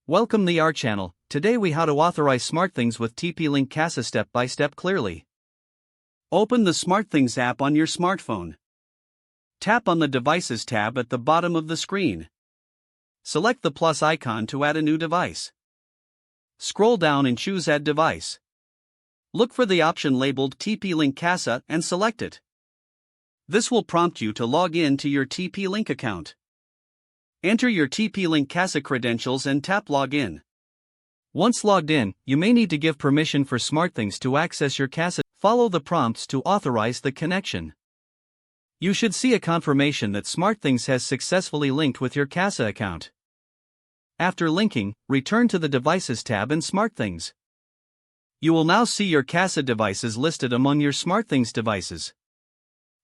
Welcome to our channel. Today we how to authorize SmartThings with TP-Link Kasa step by step clearly. Open the SmartThings app on your smartphone. Tap on the Devices tab at the bottom of the screen. Select the plus icon to add a new device. Scroll down and choose Add Device. Look for the option labeled TP-Link Kasa and select it. This will prompt you to log in to your TP-Link account. Enter your TP-Link Kasa credentials and tap Login. Once logged in, you may need to give permission for SmartThings to access your Kasa. Follow the prompts to authorize the connection. You should see a confirmation that SmartThings has successfully linked with your Kasa account. After linking, return to the Devices tab in SmartThings. You will now see your Kasa devices listed among your SmartThings devices.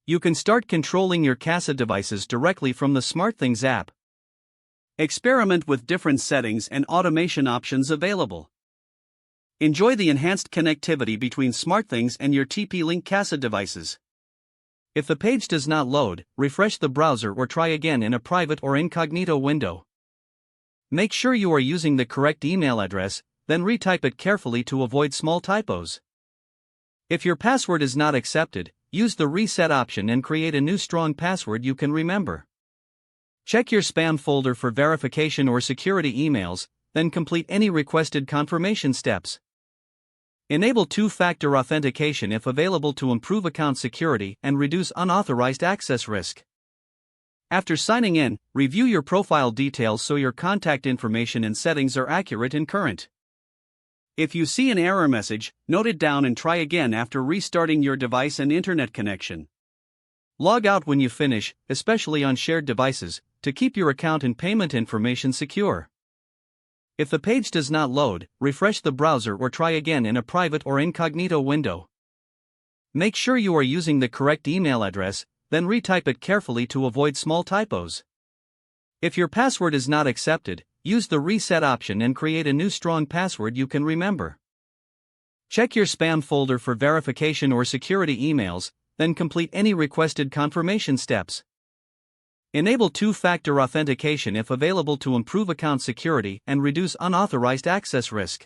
You can start controlling your Kasa devices directly from the SmartThings app. Experiment with different settings and automation options available. Enjoy the enhanced connectivity between SmartThings and your TP-Link Kasa devices. If the page does not load, refresh the browser or try again in a private or incognito window. Make sure you are using the correct email address, then retype it carefully to avoid small typos. If your password is not accepted, use the reset option and create a new strong password you can remember. Check your spam folder for verification or security emails, then complete any requested confirmation steps. Enable two-factor authentication if available to improve account security and reduce unauthorized access risk. After signing in, review your profile details so your contact information and settings are accurate and current. If you see an error message, note it down and try again after restarting your device and internet connection. Log out when you finish, especially on shared devices, to keep your account and payment information secure. If the page does not load, refresh the browser or try again in a private or incognito window. Make sure you are using the correct email address, then retype it carefully to avoid small typos. If your password is not accepted, use the reset option and create a new strong password you can remember. Check your spam folder for verification or security emails, then complete any requested confirmation steps. Enable two-factor authentication if available to improve account security and reduce unauthorized access risk.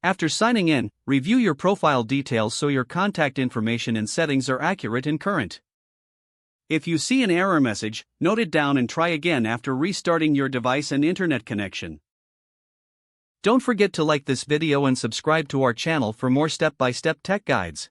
After signing in, review your profile details so your contact information and settings are accurate and current. If you see an error message, note it down and try again after restarting your device and internet connection. Don't forget to like this video and subscribe to our channel for more step-by-step tech guides.